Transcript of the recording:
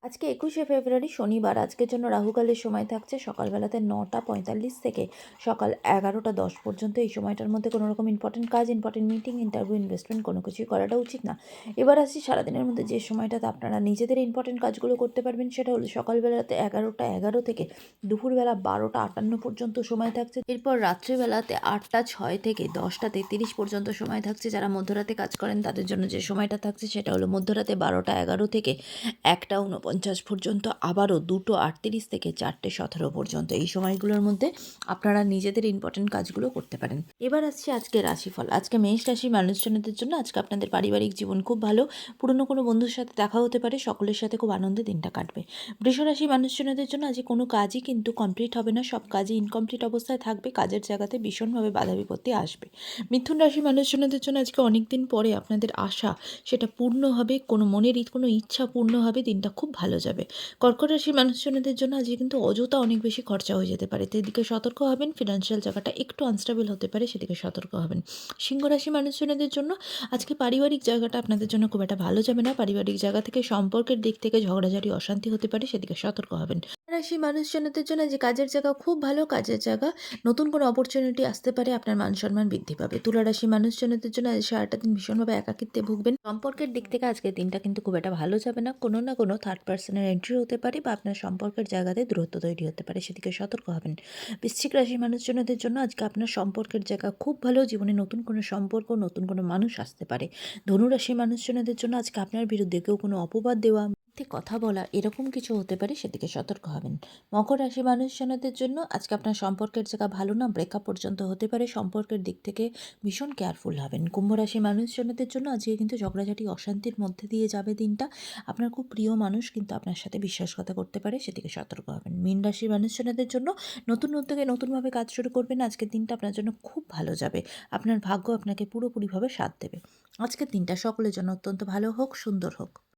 আজকে ২১শে ফেব্রুয়ারি শনিবার। আজকের জন্য রাহুকালের সময় থাকছে সকালবেলাতে ৯টা ৪৫ থেকে সকাল ১১টা ১০ পর্যন্ত। এই সময়টার মধ্যে কোনো রকম ইম্পর্টেন্ট কাজ, ইম্পর্টেন্ট মিটিং, ইন্টারভিউ, ইনভেস্টমেন্ট কোনো কিছুই করাটা উচিত না। এবার আসছি সারাদিনের মধ্যে যে সময়টাতে আপনারা নিজেদের ইম্পর্টেন্ট কাজগুলো করতে পারবেন, সেটা হলো সকালবেলাতে ১১টা ১১ থেকে দুপুরবেলা ১২টা ৫৮ পর্যন্ত সময় থাকছে। এরপর রাত্রিবেলাতে ৮টা ৬ থেকে ১০টা ৩৩ পর্যন্ত সময় থাকছে। যারা মধ্যরাতে কাজ করেন তাদের জন্য যে সময়টা থাকছে সেটা হলো মধ্যরাতে ১২টা ১১ থেকে ১টা ৪৯ পর্যন্ত, আবারও ২টো ৩৮ থেকে ৪টে ১৭ পর্যন্ত। এই সময়গুলোর মধ্যে আপনারা নিজেদের ইম্পর্টেন্ট কাজগুলো করতে পারেন। এবার আসছি আজকে রাশিফল। আজকে মেষ রাশির মানুষজনদের জন্য আজকে আপনাদের পারিবারিক জীবন খুব ভালো। পুরনো কোনো বন্ধুর সাথে দেখা হতে পারে, সকলের সাথে খুব আনন্দে দিনটা কাটবে। বৃষ রাশির মানুষজনদের জন্য আজকে কোনো কাজই কিন্তু কমপ্লিট হবে না, সব কাজই ইনকমপ্লিট অবস্থায় থাকবে। কাজের জায়গাতে ভীষণভাবে বাধা বিপত্তি আসবে। মিথুন রাশির মানুষজনদের জন্য আজকে অনেক দিন পরে আপনাদের আশা সেটা পূর্ণ হবে, কোনো মনের কোনো ইচ্ছা পূর্ণ হবে, দিনটা খুব ভালো যাবে। কর্কট রাশির মানুষজনদের জন্য আজকে কিন্তু অযথা অনেক বেশি খরচা হয়ে যেতে পারে, সেদিকে সতর্ক হবেন। ফিনান্সিয়াল জায়গাটা একটু আনস্টেবল হতে পারে, সেদিকে সতর্ক হবেন। সিংহ রাশি মানুষজনদের জন্য আজকে পারিবারিক জায়গাটা আপনাদের জন্য খুব একটা ভালো যাবে না। পারিবারিক জায়গা থেকে, সম্পর্কের দিক থেকে ঝগড়াঝাটি, অশান্তি হতে পারে, সেদিকে সতর্ক হবেন। রাশি মানুষজনদের জন্য যে কাজের জায়গা খুব ভালো, কাজের জায়গা নতুন কোনো অপরচুনিটি আসতে পারে, আপনার মান সম্মান বৃদ্ধি পাবে। তুলা রাশি মানুষজনদের জন্য আজ সারাটা দিন ভীষণভাবে একাকিত্বে ভুগবেন। সম্পর্কের দিক থেকে আজকের দিনটা কিন্তু খুব একটা ভালো যাবে না। কোনো না কোনো থার্ড পার্সনের এন্ট্রি হতে পারে বা আপনার সম্পর্কের জায়গাতে দূরত্ব তৈরি হতে পারে, সেদিকে সতর্ক হবেন। বৃশ্চিক রাশি মানুষজনদের জন্য আজকে আপনার সম্পর্কের জায়গা খুব ভালো। জীবনে নতুন কোনো সম্পর্ক, নতুন কোনো মানুষ আসতে পারে। ধনুরাশি মানুষজনদের জন্য আজকে আপনার বিরুদ্ধে কেউ কোনো অপবাদ দেওয়া, মিথ্যে কথা বলা, এরকম কিছু হতে পারে, সেদিকে সতর্ক হবেন। মকর রাশি মানুষজনদের জন্য আজকে আপনার সম্পর্কের জায়গা ভালো না, ব্রেকআপ পর্যন্ত হতে পারে। সম্পর্কের দিক থেকে ভীষণ কেয়ারফুল হবেন। কুম্ভ রাশি মানুষজনদের জন্য আজকে কিন্তু ঝগড়াঝাটি, অশান্তির মধ্যে দিয়ে যাবে দিনটা। আপনার খুব প্রিয় মানুষ কিন্তু আপনার সাথে বিশ্বাসঘাতকতা করতে পারে, সেদিকে সতর্ক হবেন। মীন রাশি মানুষজনদের জন্য নতুন উদ্যোগে নতুনভাবে কাজ শুরু করবেন। আজকের দিনটা আপনার জন্য খুব ভালো যাবে। আপনার ভাগ্য আপনাকে পুরোপুরিভাবে সাথ দেবে। আজকের দিনটা সকলের জন্য অত্যন্ত ভালো হোক, সুন্দর হোক।